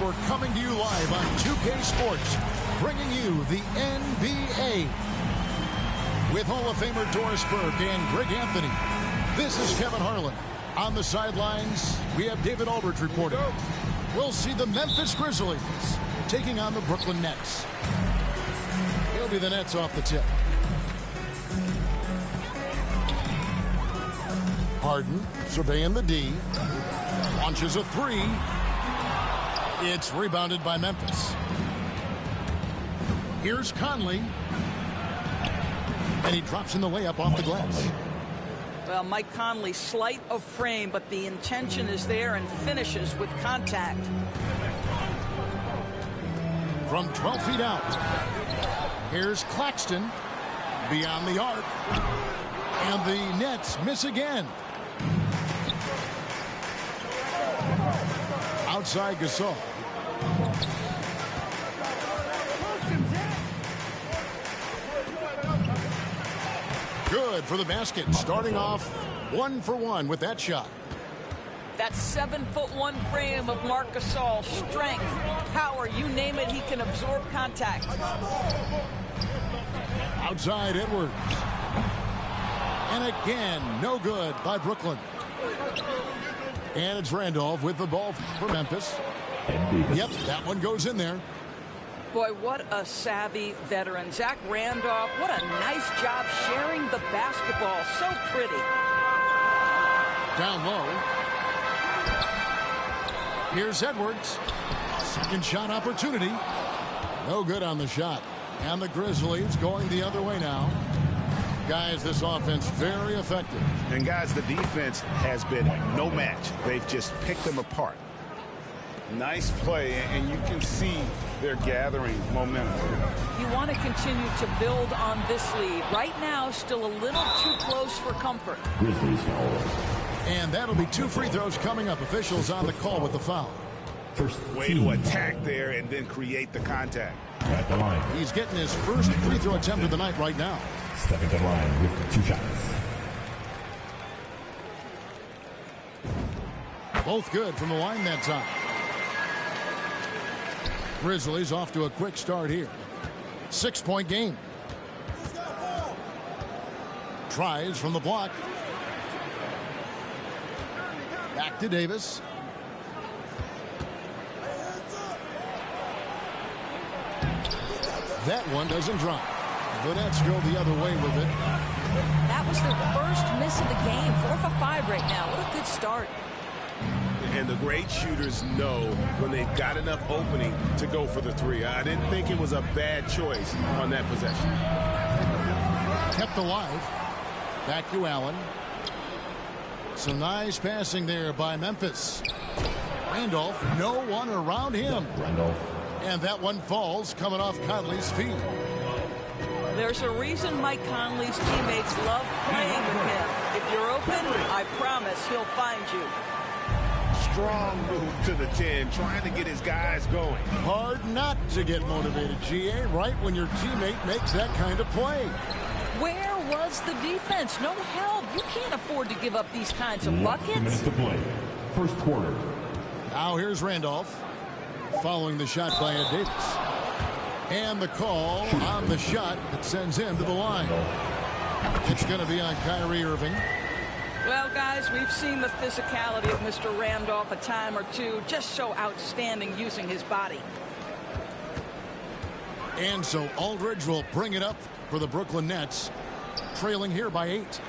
we're coming to you live on 2K Sports, bringing you the NBA. With Hall of Famer Doris Burke and Greg Anthony, this is Kevin Harlan. On the sidelines, we have David Aldridge reporting. We'll see the Memphis Grizzlies taking on the Brooklyn Nets. It'll be the Nets off the tip. Harden surveying the D. Launches a three. It's rebounded by Memphis. Here's Conley. And he drops in the layup off the glass. Well, Mike Conley, slight of frame, but the intention is there and finishes with contact. From 12 feet out. Here's Claxton. Beyond the arc. And the Nets miss again. Outside Gasol. Good for the basket. Starting off 1 for 1 with that shot. That 7'1" frame of Marc Gasol. Strength, power, you name it, he can absorb contact. Outside Edwards. And again, no good by Brooklyn. And it's Randolph with the ball for Memphis. Yep, that one goes in there. Boy, what a savvy veteran. Zach Randolph, what a nice job sharing the basketball. So pretty. Down low. Here's Edwards. Second shot opportunity. No good on the shot. And the Grizzlies going the other way now. Guys, this offense very effective. And guys, the defense has been no match. They've just picked them apart. Nice play, and you can see they're gathering momentum. You want to continue to build on this lead. Right now, still a little too close for comfort. And that'll be 2 free throws coming up. Officials on the call with the foul. First way to attack there and then create the contact. At the line. He's getting his first free throw attempt of the night right now. Stepping to the line with 2 shots. Both good from the line that time. Grizzlies off to a quick start here. 6-point game. Tries from the block. Back to Davis. That one doesn't drop. The Nets go the other way with it. That was their first miss of the game. 4 for 5 right now. What a good start. And the great shooters know when they've got enough opening to go for the three. I didn't think it was a bad choice on that possession. Kept alive. Back to Allen. Some nice passing there by Memphis. Randolph, no one around him. And that one falls coming off Conley's feet. There's a reason Mike Conley's teammates love playing with him. If you're open, I promise he'll find you. Strong move to the 10, trying to get his guys going. Hard not to get motivated, GA, right when your teammate makes that kind of play. Where was the defense? No help. You can't afford to give up these kinds of 2 buckets. minutes to play. First quarter. Now here's Randolph. Following the shot by Ed Davis. And the call on the shot that sends him to the line. It's going to be on Kyrie Irving. Well, guys, we've seen the physicality of Mr. Randolph a time or two. Just so outstanding using his body. And so Aldridge will bring it up for the Brooklyn Nets. Trailing here by 8.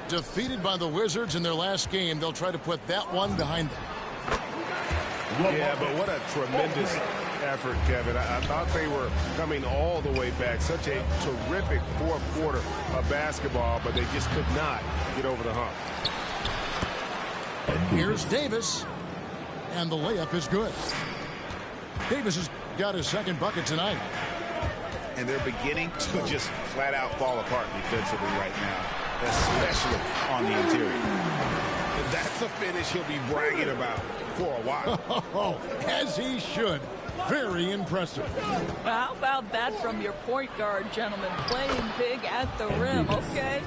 Defeated by the Wizards in their last game. They'll try to put that one behind them. Yeah, but what a tremendous effort, Kevin. I thought they were coming all the way back. Such a terrific fourth quarter of basketball, but they just could not get over the hump. Here's Davis. And the layup is good. Davis has got his second bucket tonight. And they're beginning to just flat out fall apart defensively right now, especially on the interior. That's a finish he'll be bragging about for a while. As he should. Very impressive. How about that from your point guard, gentlemen? Playing big at the rim, okay?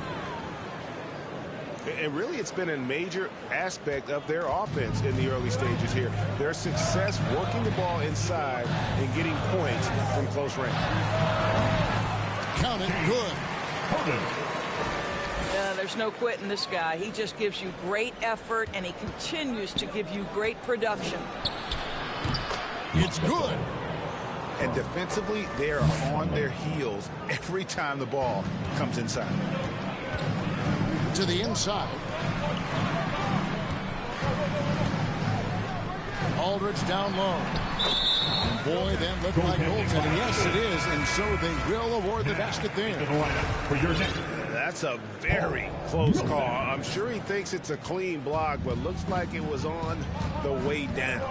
And really, it's been a major aspect of their offense in the early stages here. Their success working the ball inside and getting points from close range. Count it, good. Yeah, there's no quitting this guy. He just gives you great effort, and he continues to give you great production. It's good. And defensively, they are on their heels every time the ball comes inside. To the inside. Aldridge down low. And boy, that looked like goaltending. Yes, it is. And so they will award the basket there. That's a very close call. I'm sure he thinks it's a clean block, but looks like it was on the way down.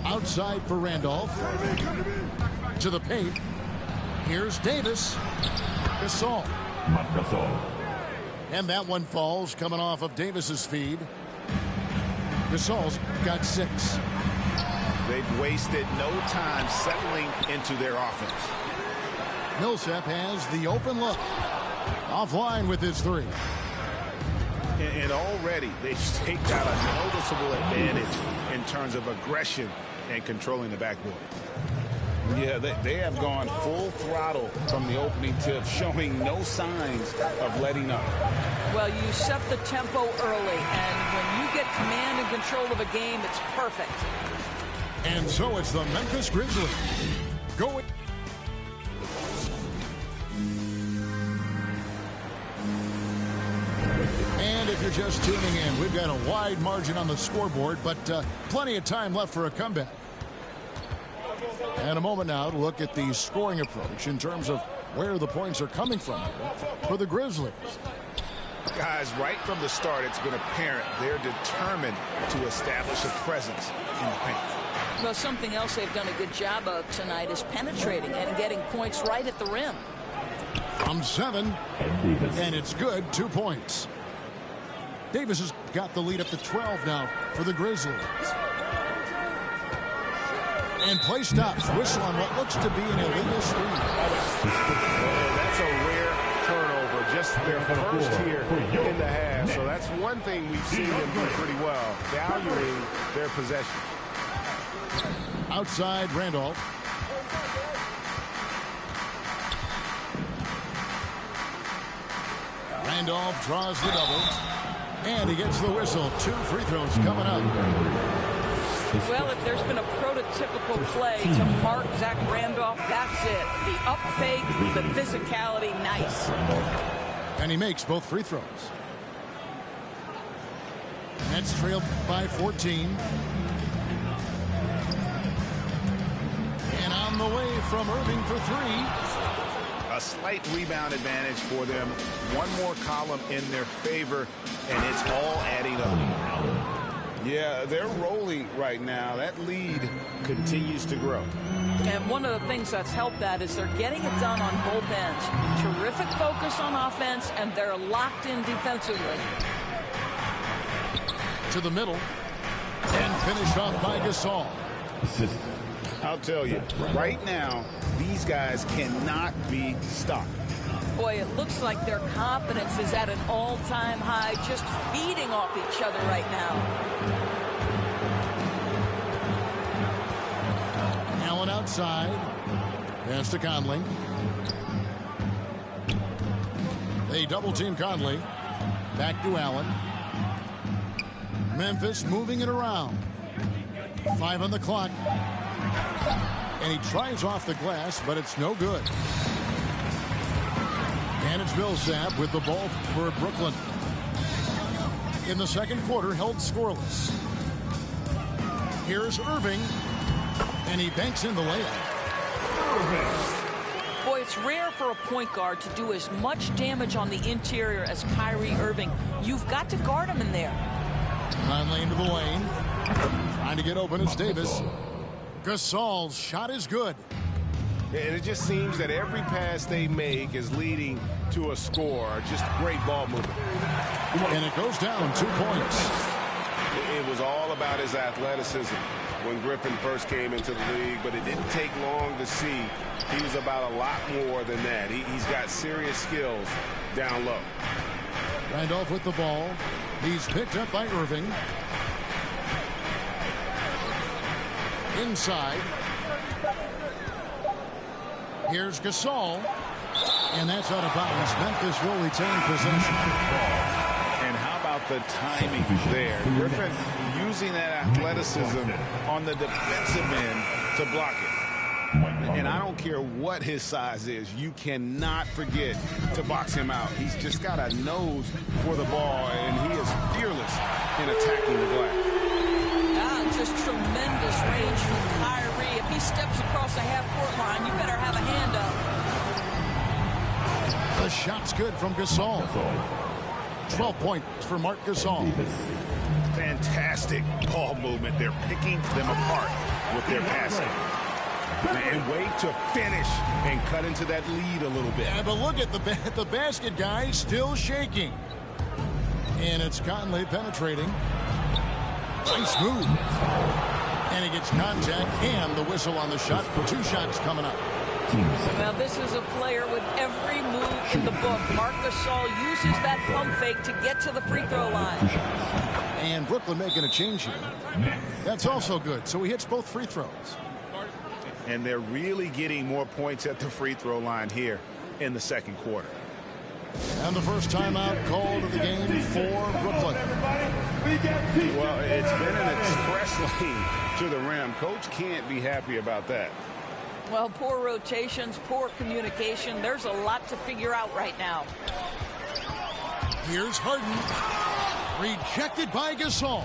Outside for Randolph. To the paint. Here's Davis. Gasol. And that one falls coming off of Davis's feed. Gasol's got 6. They've wasted no time settling into their offense. Millsap has the open look. Offline with his 3. And already they've staked out a noticeable advantage in terms of aggression and controlling the backboard. Yeah, they have gone full throttle from the opening tip, showing no signs of letting up. Well, you set the tempo early, and when you get command and control of a game, it's perfect. And so it's the Memphis Grizzlies going. And if you're just tuning in, we've got a wide margin on the scoreboard, but plenty of time left for a comeback. And a moment now to look at the scoring approach in terms of where the points are coming from here for the Grizzlies. Guys, right from the start, it's been apparent they're determined to establish a presence in the paint. Well, something else they've done a good job of tonight is penetrating and getting points right at the rim. From 7, and it's good, 2 points. Davis has got the lead up to 12 now for the Grizzlies. And play stops. Whistle on what looks to be an illegal screen. That's a rare turnover, just their first here in the half. So that's one thing we've seen them do pretty well, valuing their possession. Outside Randolph. Randolph draws the double. And he gets the whistle. 2 free throws coming up. Well, if there's been a prototypical play to mark Zach Randolph, that's it. The up fake, the physicality, nice. And he makes both free throws. Nets trailed by 14. And on the way from Irving for 3. A slight rebound advantage for them. One more column in their favor, and it's all adding up. Yeah, they're rolling right now. That lead continues to grow. And one of the things that's helped that is they're getting it done on both ends. Terrific focus on offense, and they're locked in defensively. To the middle. And finished off by Gasol. I'll tell you, right now, these guys cannot be stopped. Boy, it looks like their confidence is at an all-time high, just feeding off each other right now. Allen outside. Pass to Conley. They double-team Conley. Back to Allen. Memphis moving it around. 5 on the clock. And he tries off the glass, but it's no good. And it's Millsap with the ball for Brooklyn. In the second quarter, held scoreless. Here's Irving. And he banks in the layup. Boy, it's rare for a point guard to do as much damage on the interior as Kyrie Irving. You've got to guard him in there. Conley into the lane. Trying to get open is Davis. Gasol's shot is good. And it just seems that every pass they make is leading to a score. Just great ball movement. And it goes down 2 points. It was all about his athleticism when Griffin first came into the league, but it didn't take long to see he was about a lot more than that. He's got serious skills down low. Randolph with the ball. He's picked up by Irving. Inside. Here's Gasol. And that's out of bounds. Memphis will retain possession. And how about the timing there? Griffin using that athleticism on the defensive end to block it. And I don't care what his size is, you cannot forget to box him out. He's just got a nose for the ball, and he is fearless in attacking the glass. Just tremendous range from Kyrie. If he steps across the half-court line, you better have a hand up. The shot's good from Gasol. 12 points for Marc Gasol. Fantastic ball movement. They're picking them apart with their passing. And wait to finish and cut into that lead a little bit. Yeah, but look at the basket guy still shaking. And it's Conley penetrating. Nice move. And he gets contact and the whistle on the shot. 2 shots coming up. Well, this is a player with every move in the book. Marc Gasol uses that pump fake to get to the free throw line. And Brooklyn making a change here. That's also good. So he hits both free throws. And they're really getting more points at the free throw line here in the second quarter. And the first timeout called of the game for Brooklyn. Well, it's been an express lane to the rim. Coach can't be happy about that. Well, poor rotations, poor communication. There's a lot to figure out right now. Here's Harden. Rejected by Gasol.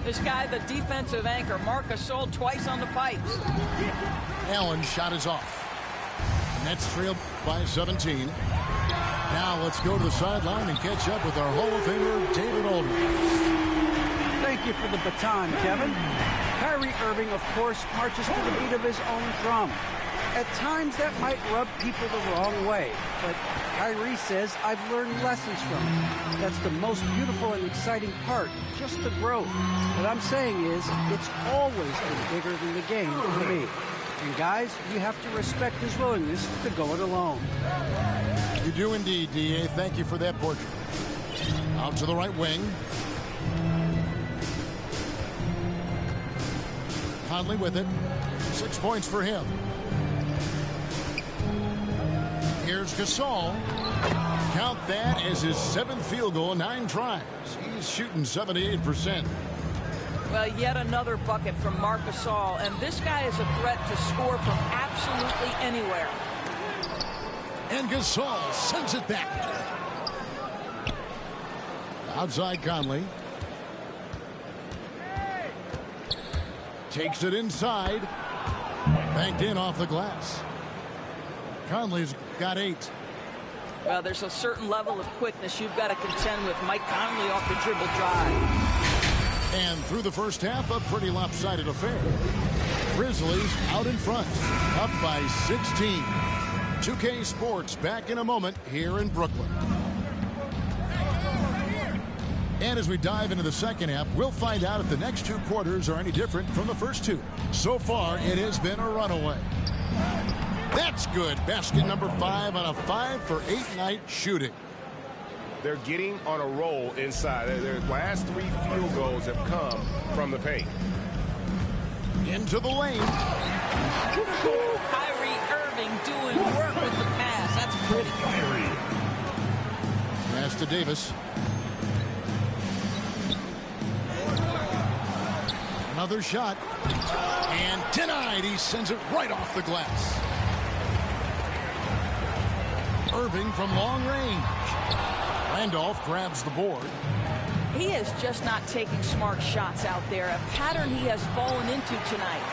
This guy, the defensive anchor, Marc Gasol, twice on the pipes. Allen's shot is off. Nets trailed by 17. Now let's go to the sideline and catch up with our Hall of Famer, David Aldridge. Thank you for the baton, Kevin. Kyrie Irving, of course, marches to the beat of his own drum. At times, that might rub people the wrong way, but Kyrie says, I've learned lessons from it. That's the most beautiful and exciting part, just the growth. What I'm saying is, it's always been bigger than the game for me. And guys, you have to respect his willingness to go it alone. You do indeed, D.A. Thank you for that portrait. Out to the right wing. Conley with it. 6 points for him. Here's Gasol. Count that as his 7th field goal, 9 tries. He's shooting 78%. Well, yet another bucket from Marc Gasol, and this guy is a threat to score from absolutely anywhere. And Gasol sends it back. Outside Conley. Takes it inside. Banked in off the glass. Conley's got 8. Well, there's a certain level of quickness you've got to contend with. Mike Conley off the dribble drive. And through the first half, a pretty lopsided affair. Grizzlies out in front, up by 16. 2K Sports back in a moment here in Brooklyn. And as we dive into the second half, we'll find out if the next 2 quarters are any different from the first 2. So far, it has been a runaway. That's good. Basket number 5 on a 5-for-8 night shooting. They're getting on a roll inside. Their last 3 field goals have come from the paint. Into the lane. Kyrie Irving doing work with the pass. That's pretty. Pass to Davis. Another shot. And denied. He sends it right off the glass. Irving from long range. Randolph grabs the board. He is just not taking smart shots out there, a pattern he has fallen into tonight.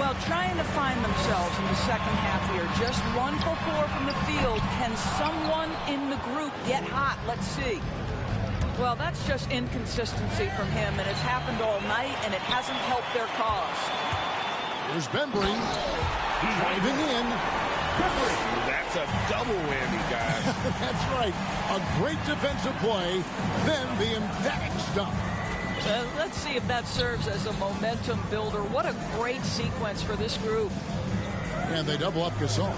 Well, trying to find themselves in the second half here. Just 1 for 4 from the field. Can someone in the group get hot? Let's see. Well, that's just inconsistency from him, and it's happened all night, and it hasn't helped their cause. There's Bembry driving in. That's a double whammy, guys. That's right. A great defensive play, then the emphatic stop. Let's see if that serves as a momentum builder. What a great sequence for this group. And they double up Gasol.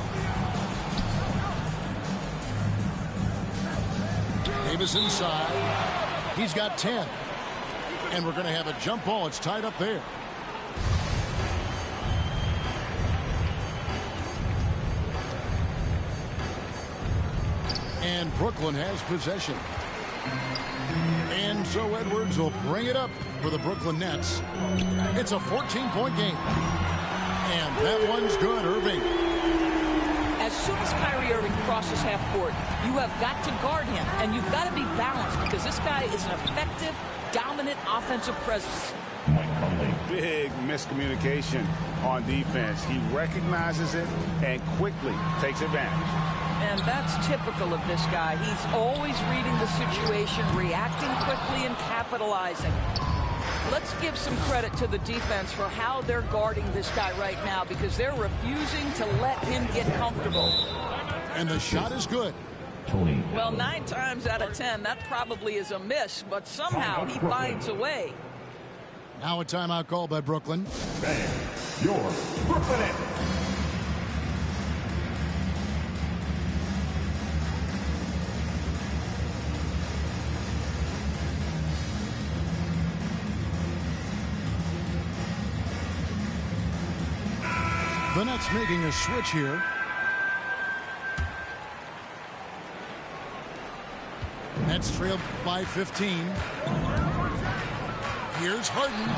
Davis inside. He's got 10. And we're going to have a jump ball. It's tied up there. And Brooklyn has possession. And so Edwards will bring it up for the Brooklyn Nets. It's a 14-point game. And that one's good, Irving. As soon as Kyrie Irving crosses half court, you have got to guard him. And you've got to be balanced because this guy is an effective, dominant offensive presence. Big miscommunication on defense. He recognizes it and quickly takes advantage. And that's typical of this guy. He's always reading the situation, reacting quickly, and capitalizing. Let's give some credit to the defense for how they're guarding this guy right now because they're refusing to let him get comfortable. And the shot is good. Well, 9 times out of 10, that probably is a miss, but somehow he finds a way. Now a timeout call by Brooklyn. Bang. Your Brooklyn Nets. The Nets making a switch here. Nets trailed by 15. Here's Harden.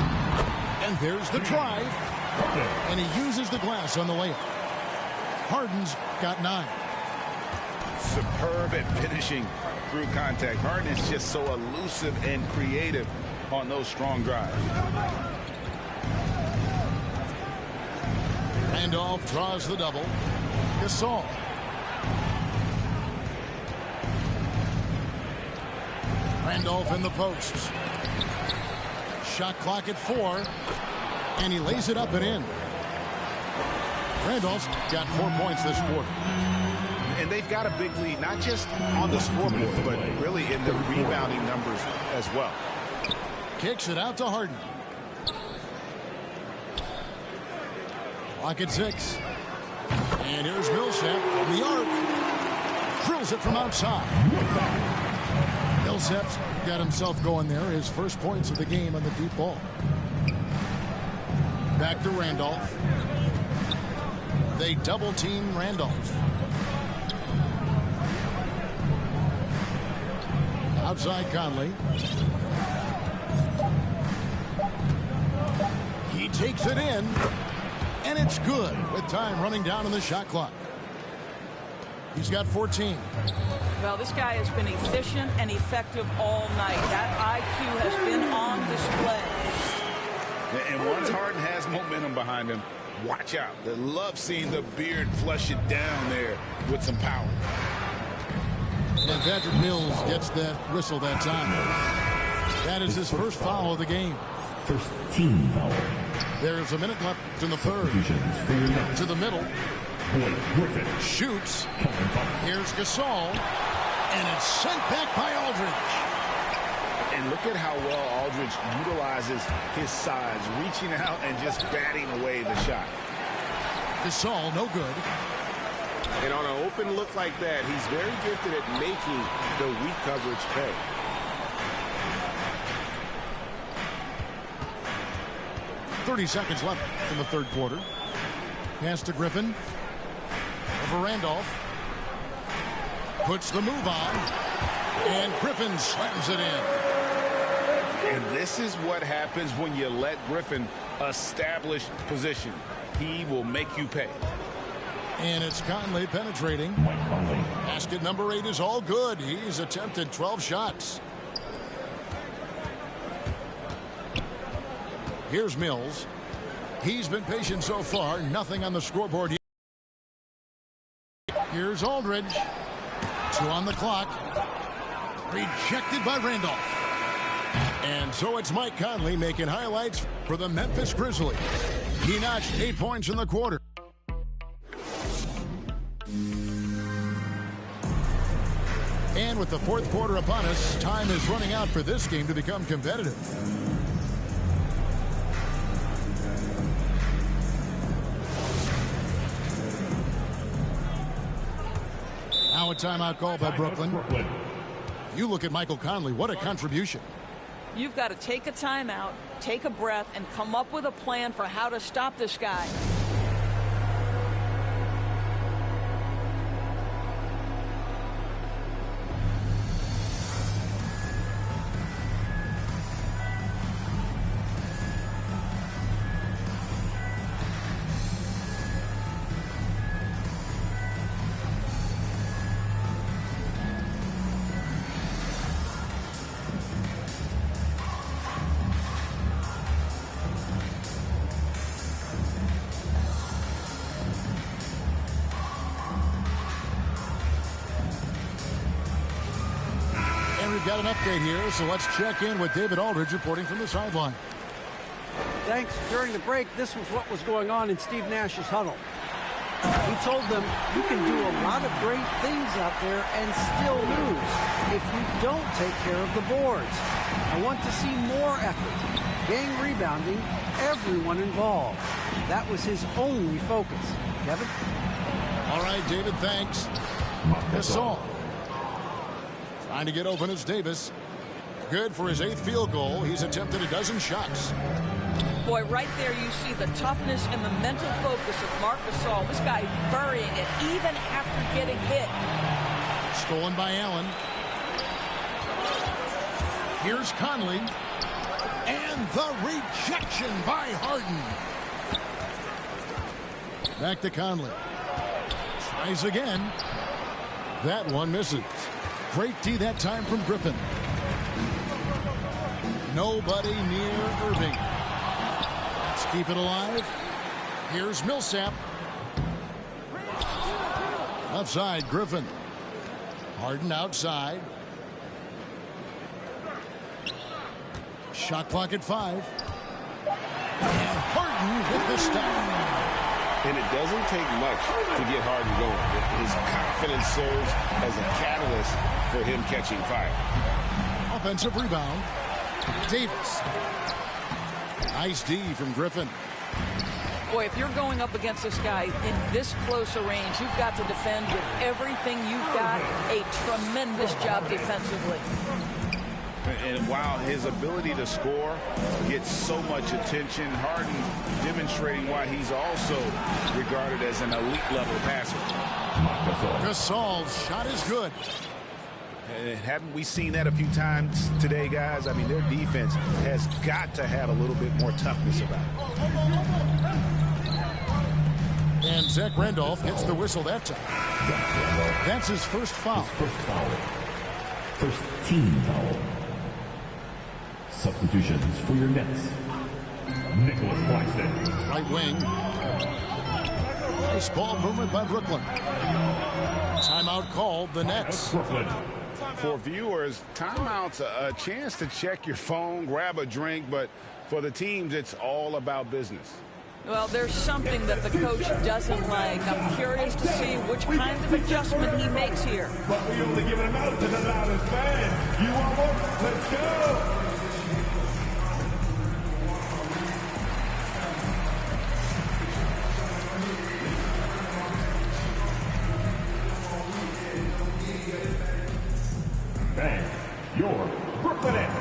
And there's the drive. And he uses the glass on the layup. Harden's got 9. Superb at finishing through contact. Harden is just so elusive and creative on those strong drives. Randolph draws the double. Gasol. Randolph in the posts. Shot clock at 4. And he lays it up and in. Randolph's got 4 points this quarter. And they've got a big lead, not just on the scoreboard, but really in the rebounding numbers as well. Kicks it out to Harden. Clock at 6. And here's Millsap from the arc. Drills it from outside. Millsap's got himself going there. His first points of the game on the deep ball. Back to Randolph. They double team Randolph. Outside Conley. He takes it in. And it's good with time running down on the shot clock. He's got 14. Well, this guy has been efficient and effective all night. That IQ has been on display. And once Harden has momentum behind him, watch out. They love seeing the beard flush it down there with some power. And Patrick Mills gets that whistle that time. That is his first foul of the game. First team foul. There's a minute left in the third. To the middle. Shoots. Here's Gasol. And it's sent back by Aldridge. And look at how well Aldridge utilizes his size, reaching out and just batting away the shot. Gasol, no good. And on an open look like that, he's very gifted at making the weak coverage pay. .30 seconds left in the third quarter. Pass to Griffin. Over Randolph. Puts the move on. And Griffin slams it in. And this is what happens when you let Griffin establish position. He will make you pay. And it's Conley penetrating. Basket number 8 is all good. He's attempted 12 shots. Here's Mills. He's been patient so far. Nothing on the scoreboard yet. Here's Aldridge. 2 on the clock. Rejected by Randolph. And so it's Mike Conley making highlights for the Memphis Grizzlies. He notched 8 points in the quarter. And with the fourth quarter upon us, time is running out for this game to become competitive. Now a timeout call by Brooklyn. You look at Michael Conley. What a contribution. You've got to take a timeout, take a breath, and come up with a plan for how to stop this guy. We've got an update here, so let's check in with David Aldridge reporting from the sideline. Thanks. During the break, this was what was going on in Steve Nash's huddle. He told them, you can do a lot of great things out there and still lose if you don't take care of the boards. I want to see more effort, gang rebounding, everyone involved. That was his only focus. Kevin? All right, David, thanks. Gasol. Trying to get open is Davis. Good for his 8th field goal. He's attempted a dozen shots. Boy, right there you see the toughness and the mental focus of Marc Gasol. This guy burying it even after getting hit. Stolen by Allen. Here's Conley. And the rejection by Harden. Back to Conley. Tries again. That one misses. Great D that time from Griffin. Nobody near Irving. Let's keep it alive. Here's Millsap. Left side, Griffin. Harden outside. Shot clock at 5. And Harden with the stop. And it doesn't take much to get Harden going. His confidence serves as a catalyst for him catching fire. Offensive rebound. Davis. Nice D from Griffin. Boy, if you're going up against this guy in this close a range, you've got to defend with everything you've got. A tremendous job defensively. And while his ability to score gets so much attention, Harden demonstrating why he's also regarded as an elite-level passer. Gasol's shot is good. And haven't we seen that a few times today, guys? I mean, their defense has got to have a little bit more toughness about it. And Zach Randolph hits the whistle that time. That's his first foul. First team foul. Substitutions for your Nets. Nicholas Claxton. Right wing. Nice ball movement by Brooklyn. Timeout called the Nets. For viewers, timeout's a chance to check your phone, grab a drink, but for the teams, it's all about business. Well, there's something that the coach doesn't like. I'm curious to see which kind of adjustment he makes here. But we only give it out to the loudest fans. You want more? Let's go! Thanks. Your Brooklyn Nets.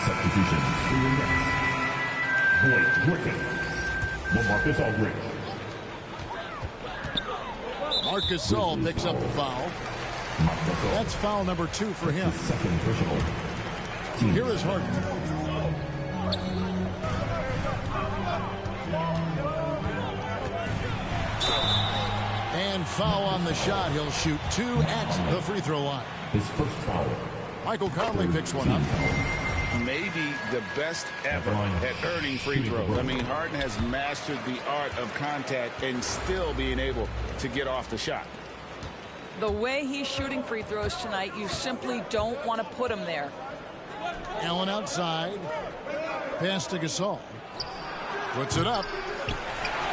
Substitutions for your Nets. Blake Griffin. LaMarcus Aldridge. Marc Gasol picks up the foul. That's foul number 2 for him. Second personal. Here is Harden. And foul on the shot. He'll shoot 2 at the free throw line. His first foul. Michael Conley picks one up. Maybe the best ever at earning free throws. I mean, Harden has mastered the art of contact and still being able to get off the shot. The way he's shooting free throws tonight, you simply don't want to put him there. Allen outside. Pass to Gasol. Puts it up.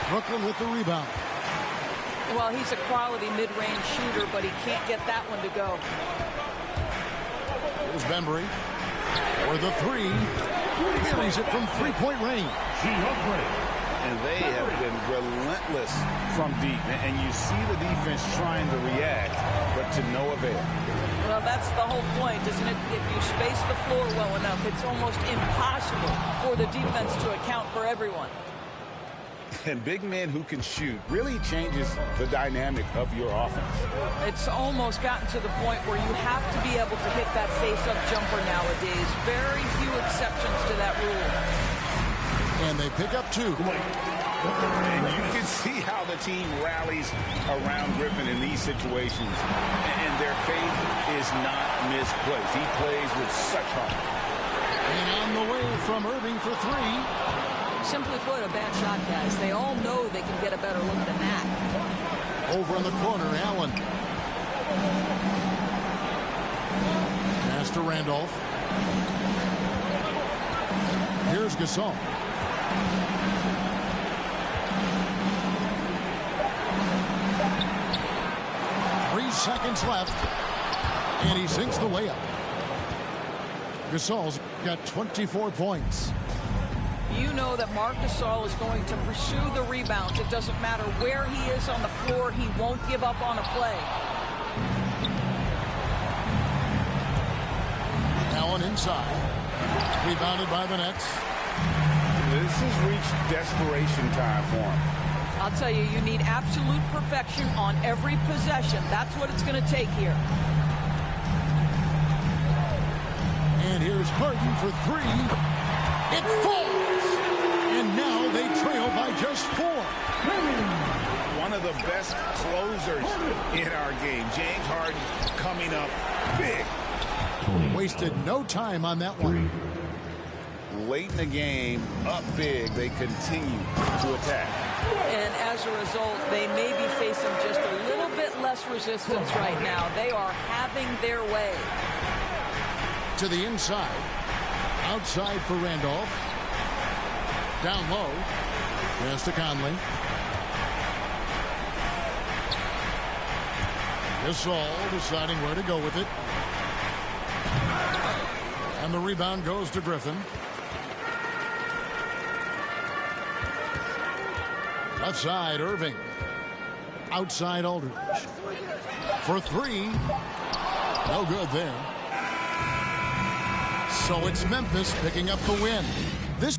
Brooklyn with the rebound. Well, he's a quality mid-range shooter, but he can't get that one to go. Here's Bembry. For the 3. Buries it from 3-point range. and they have been relentless from deep. And you see the defense trying to react, but to no avail. Well, that's the whole point, isn't it? If you space the floor well enough, it's almost impossible for the defense to account for everyone. And big men who can shoot really changes the dynamic of your offense. It's almost gotten to the point where you have to be able to hit that face-up jumper nowadays. Very few exceptions to that rule. And they pick up 2. And you can see how the team rallies around Griffin in these situations. And their faith is not misplaced. He plays with such heart. And on the way from Irving for 3. Simply put, a bad shot, guys. They all know they can get a better look than that. Over in the corner, Allen. Pass to Randolph. Here's Gasol. 3 seconds left. And he sinks the layup. Gasol's got 24 points. You know that Marc Gasol is going to pursue the rebounds. It doesn't matter where he is on the floor. He won't give up on a play. Allen inside. Rebounded by the Nets. This has reached desperation time for him. I'll tell you, you need absolute perfection on every possession. That's what it's going to take here. And here's Harden for 3. It falls. And now they trail by just 4. One of the best closers in our game. James Harden coming up big. Wasted no time on that one. Late in the game, up big, they continue to attack. And as a result, they may be facing just a little bit less resistance right now. They are having their way. To the inside. Outside for Randolph. Down low. Pass to Conley. Gasol deciding where to go with it. And the rebound goes to Griffin. Left side, Irving. Outside, Aldridge. For 3. No good there. So it's Memphis picking up the win. This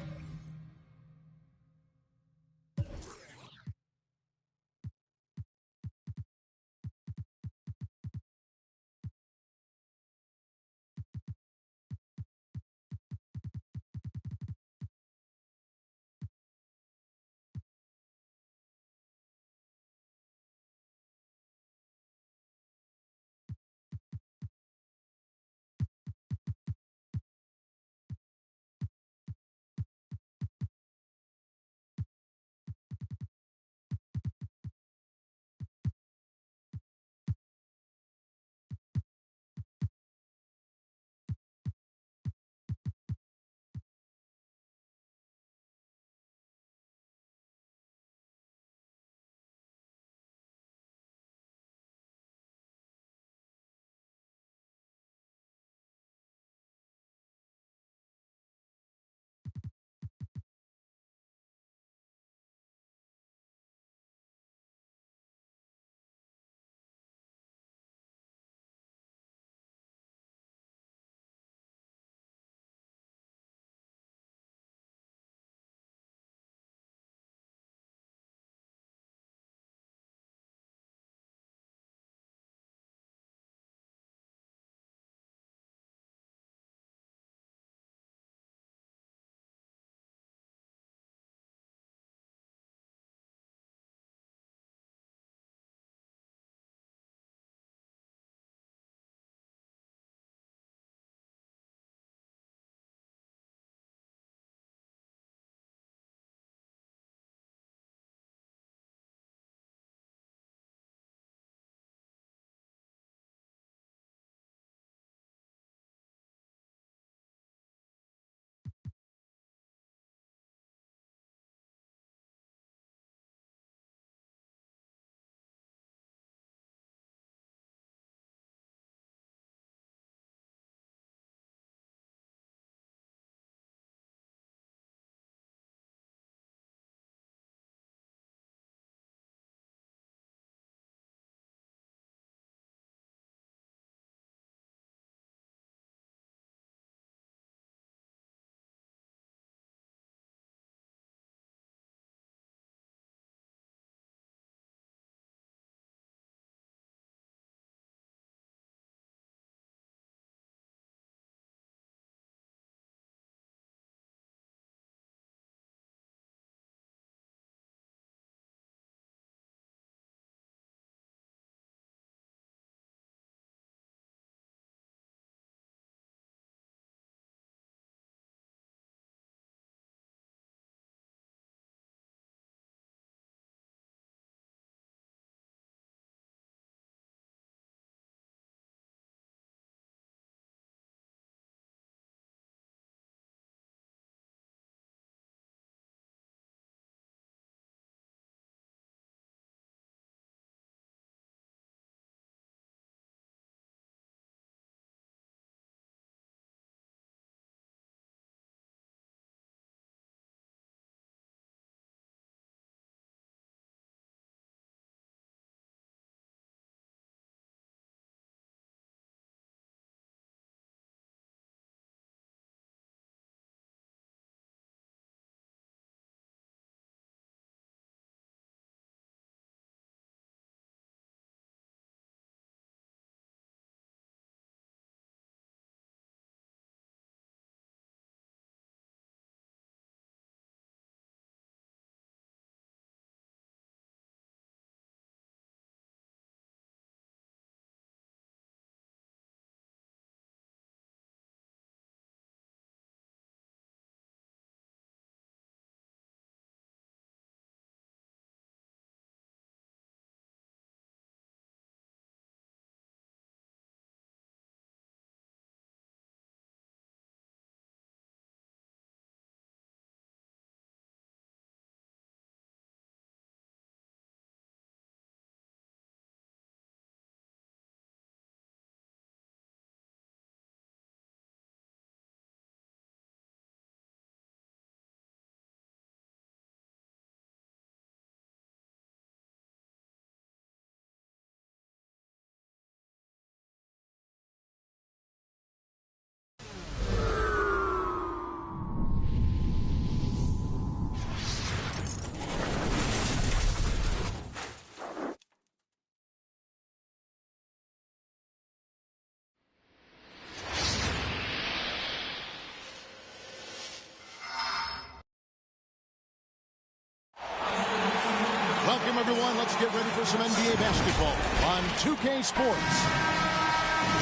everyone. Let's get ready for some NBA basketball on 2K Sports.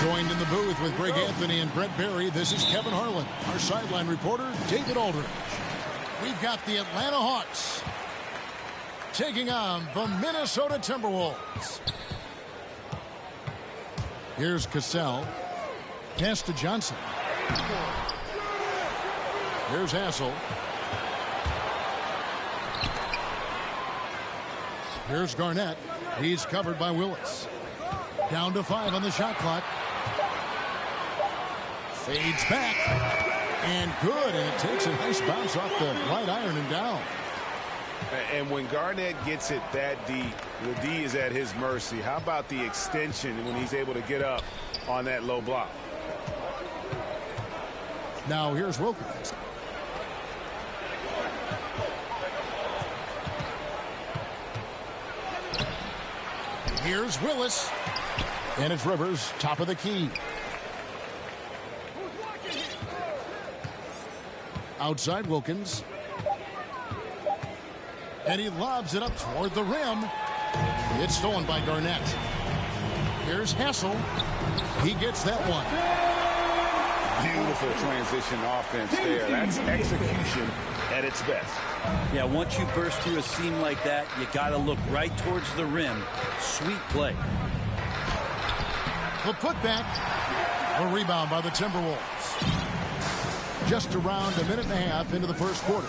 Joined in the booth with Greg Anthony and Brett Barry, this is Kevin Harlan. Our sideline reporter, David Aldridge. We've got the Atlanta Hawks taking on the Minnesota Timberwolves. Here's Cassell. Pass to Johnson. Here's Hassel. Here's Garnett. He's covered by Willis. Down to 5 on the shot clock. Fades back. And good. And it takes a nice bounce off the right iron and down. And when Garnett gets it that deep, the D is at his mercy. How about the extension when he's able to get up on that low block? Now here's Wilkins. Here's Willis. And it's Rivers, top of the key. Outside Wilkins. And he lobs it up toward the rim. It's stolen by Garnett. Here's Hassel. He gets that one. Beautiful transition offense there. That's execution at its best. Yeah, once you burst through a seam like that, you got to look right towards the rim. Sweet play. The putback. A rebound by the Timberwolves. Just around a minute and a half into the first quarter.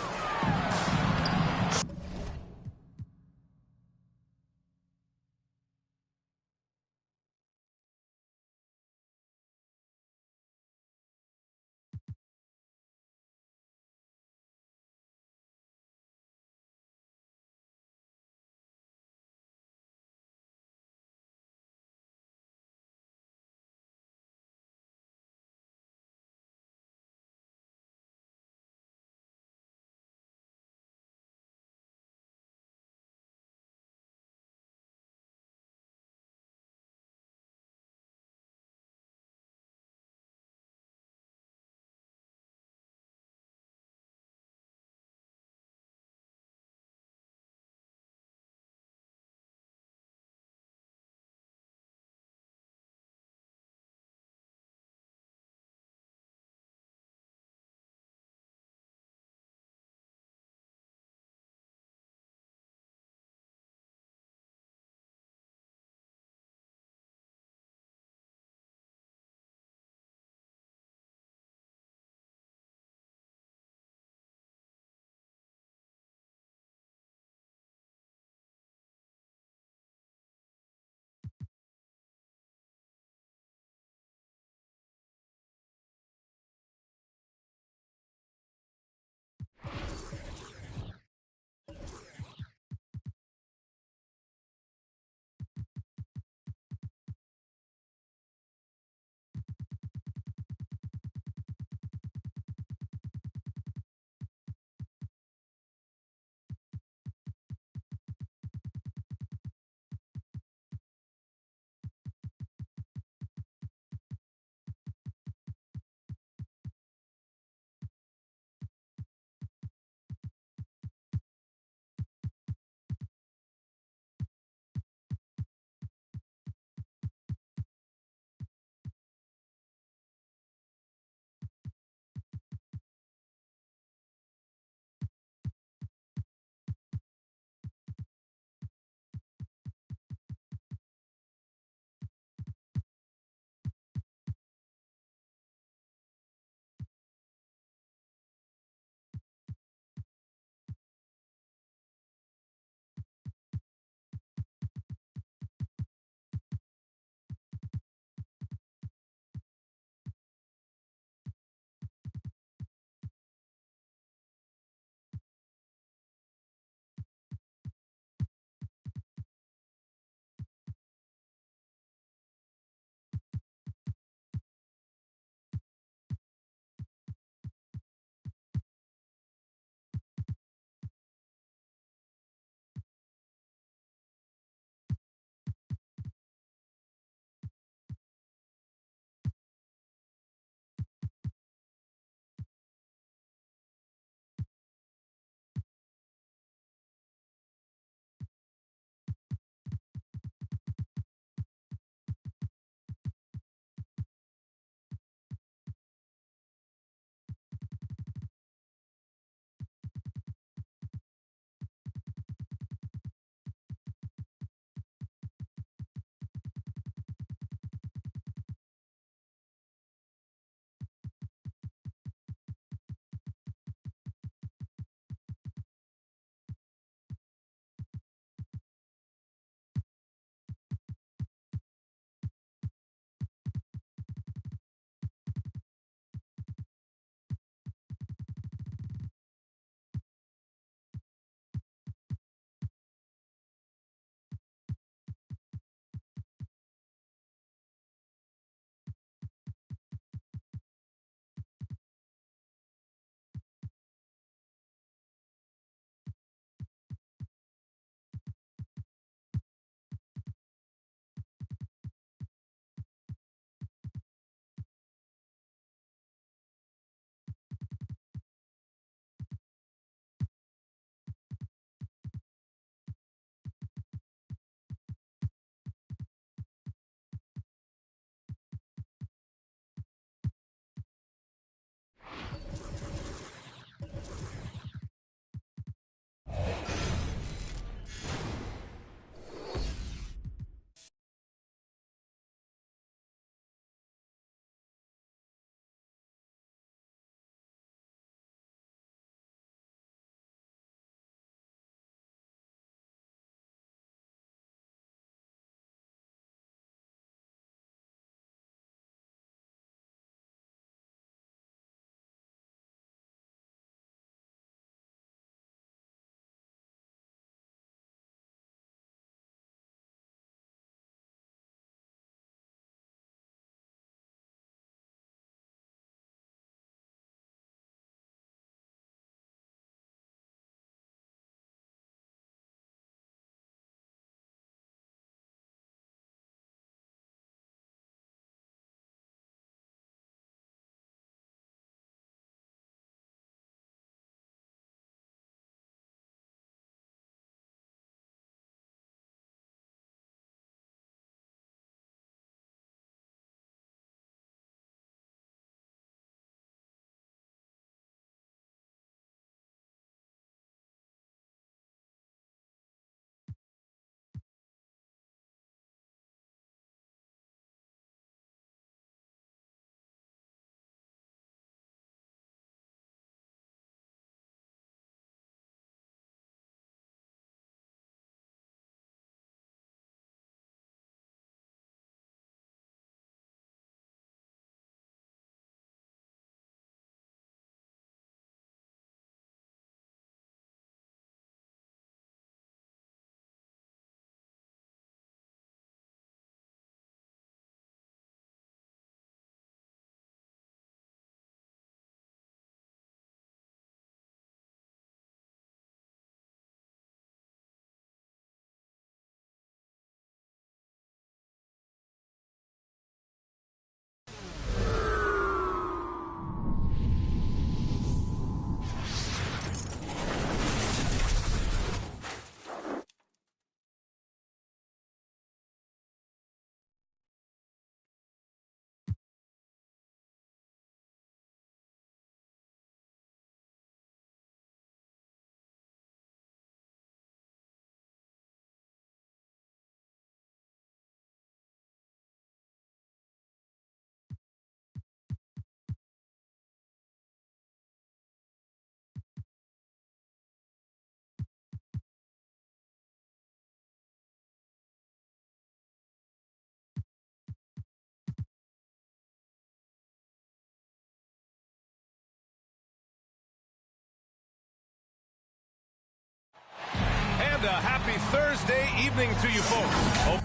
And a happy Thursday evening to you folks.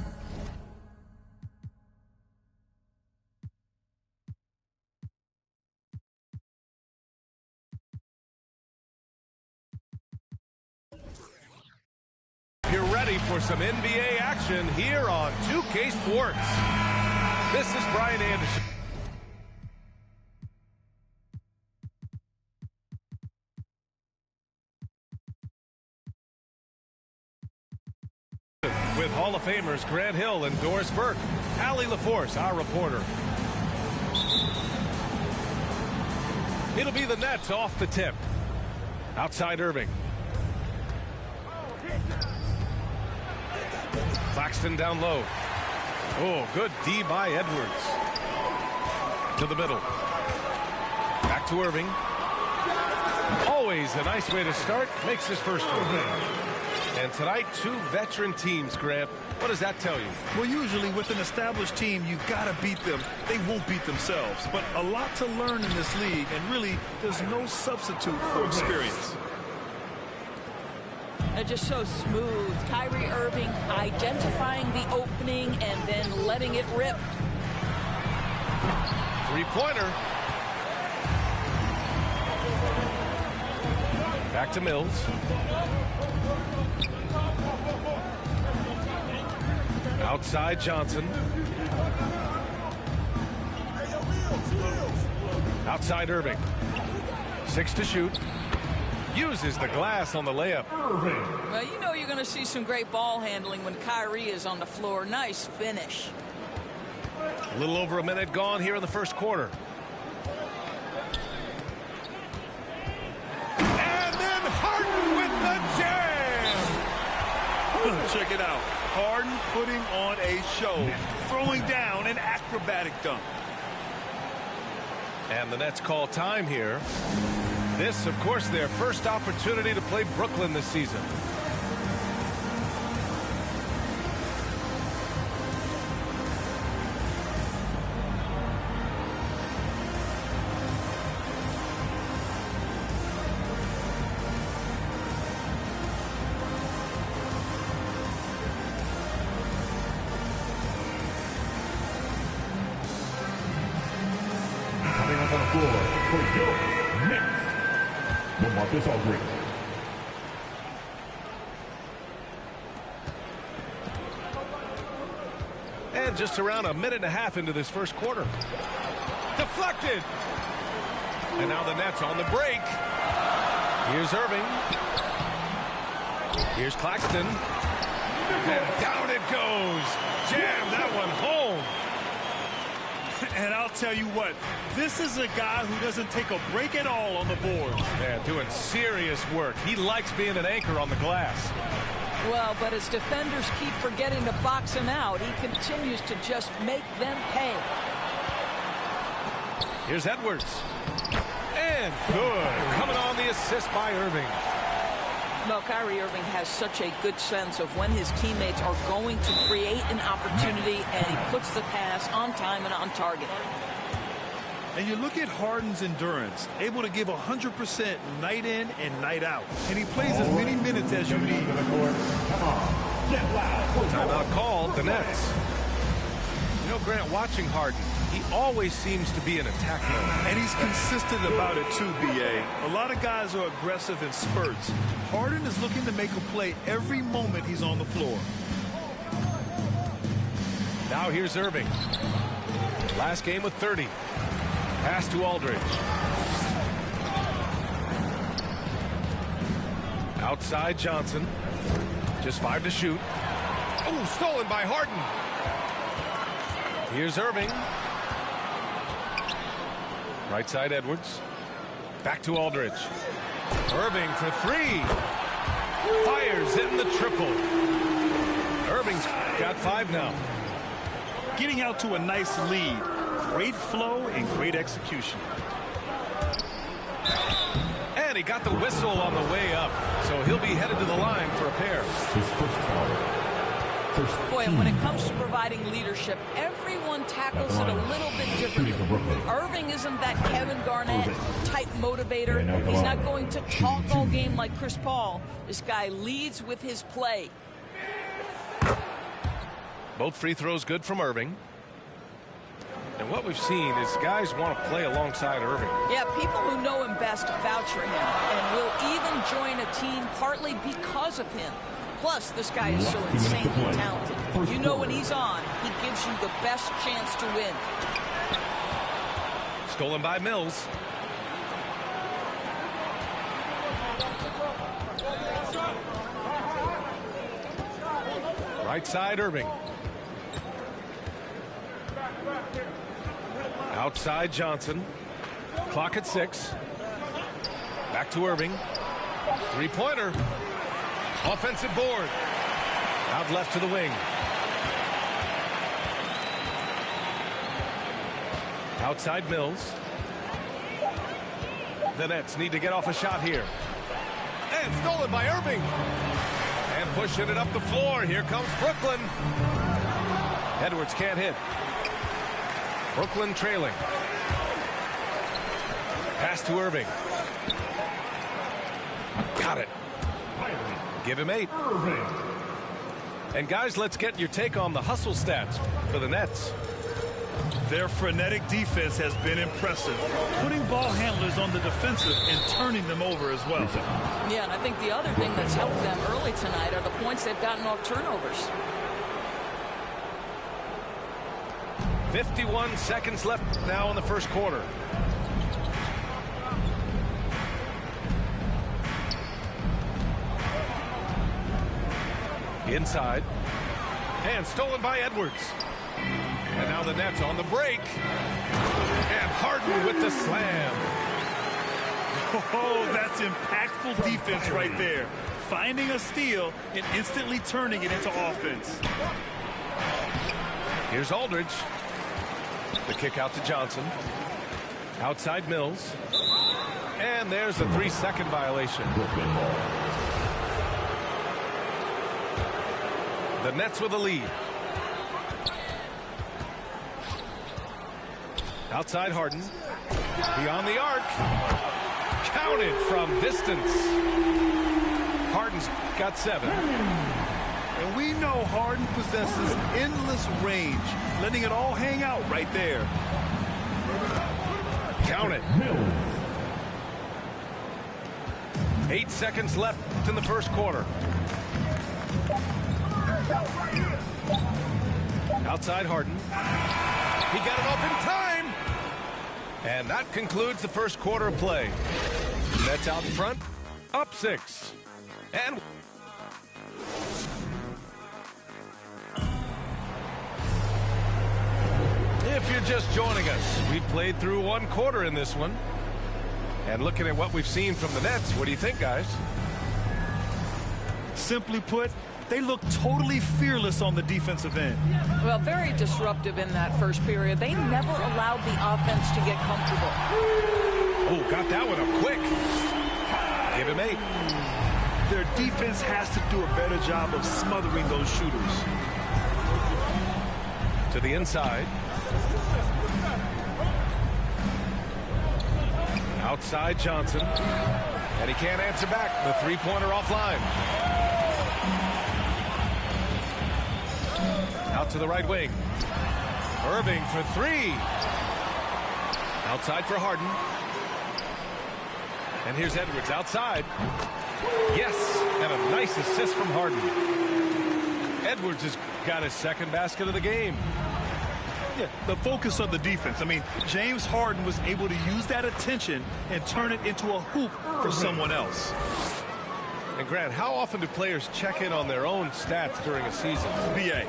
You're ready for some NBA action here on 2K Sports. This is Brian Anderson. With Hall of Famers Grant Hill and Doris Burke. Allie LaForce, our reporter. It'll be the Nets off the tip. Outside Irving. Claxton down low. Oh, good D by Edwards. To the middle. Back to Irving. Always a nice way to start. Makes his first one. And tonight, two veteran teams, Grant. What does that tell you? Well, usually with an established team, you've got to beat them. They won't beat themselves. But a lot to learn in this league, and really, there's no substitute for experience. They're just so smooth. Kyrie Irving identifying the opening and then letting it rip. Three-pointer. Back to Mills. Outside Johnson. Outside Irving. 6 to shoot. Uses the glass on the layup. Well, you know you're going to see some great ball handling when Kyrie is on the floor. Nice finish. A little over a minute gone here in the first quarter. And then Harden with the jam. Check it out. Harden putting on a show, throwing down an acrobatic dunk. And the Nets call time here. This, of course, their first opportunity to play Brooklyn this season. Coming up on the floor for your Knicks. Marcus Aldridge. And just around a minute and a half into this first quarter. Deflected. And now the Nets on the break. Here's Irving. Here's Claxton. And down it goes. Jam that one home. And I'll tell you what, this is a guy who doesn't take a break at all on the boards. Man, doing serious work. He likes being an anchor on the glass. Well, but as defenders keep forgetting to box him out, he continues to just make them pay. Here's Edwards. And good. Coming on the assist by Irving. Well, Kyrie Irving has such a good sense of when his teammates are going to create an opportunity, and he puts the pass on time and on target. And you look at Harden's endurance, able to give 100% night in and night out. And he plays as many minutes as you need. Timeout called, the Nets. You know, Grant, watching Harden, he always seems to be in attack mode. And he's consistent about it too, B.A. A lot of guys are aggressive in spurts. Harden is looking to make a play every moment he's on the floor. Now here's Irving. Last game with 30. Pass to Aldridge. Outside Johnson. Just 5 to shoot. Oh, stolen by Harden. Here's Irving. Right side Edwards. Back to Aldridge. Irving for 3. Fires in the triple. Irving's got 5 now. Getting out to a nice lead. Great flow and great execution. And he got the whistle on the way up, so he'll be headed to the line for a pair. Boy, and when it comes to providing leadership, everyone tackles it a little bit differently. Irving isn't that Kevin Garnett type motivator. He's not going to talk all game like Chris Paul. This guy leads with his play. Both free throws good from Irving. And what we've seen is guys want to play alongside Irving. Yeah, people who know him best vouch for him and will even join a team partly because of him. Plus, this guy is so insanely talented. You know when he's on, he gives you the best chance to win. Stolen by Mills. Right side, Irving. Outside, Johnson. Clock at 6. Back to Irving. Three-pointer. Offensive board. Out left to the wing. Outside Mills. The Nets need to get off a shot here. And stolen by Irving. And pushing it up the floor. Here comes Brooklyn. Edwards can't hit. Brooklyn trailing. Pass to Irving. Got it. Give him 8. And guys, let's get your take on the hustle stats for the Nets. Their frenetic defense has been impressive, putting ball handlers on the defensive and turning them over as well. Yeah, and I think the other thing that's helped them early tonight are the points they've gotten off turnovers. 51 seconds left now in the first quarter. Inside. And stolen by Edwards. And now the Nets on the break. And Harden with the slam. Oh, that's impactful defense right there. Finding a steal and instantly turning it into offense. Here's Aldridge. The kick out to Johnson. Outside Mills. And there's a 3-second violation. The Nets with a lead. Outside Harden. Beyond the arc. Counted from distance. Harden's got 7. And we know Harden possesses endless range, letting it all hang out right there. Count it. 8 seconds left in the first quarter. Outside Harden. He got it off in time. And that concludes the first quarter of play. Nets out in front. Up 6. And if you're just joining us, we played through 1 quarter in this one. And looking at what we've seen from the Nets, what do you think, guys? Simply put, they look totally fearless on the defensive end. Well, very disruptive in that first period. They never allowed the offense to get comfortable. Oh, got that one up quick. Give him 8. Their defense has to do a better job of smothering those shooters. To the inside. Outside Johnson. And he can't answer back. The three-pointer offline. Out to the right wing. Irving for 3. Outside for Harden. And here's Edwards outside. Yes, and a nice assist from Harden. Edwards has got his second basket of the game. Yeah, the focus of the defense. I mean, James Harden was able to use that attention and turn it into a hoop for someone else. And Grant, how often do players check in on their own stats during a season? BA,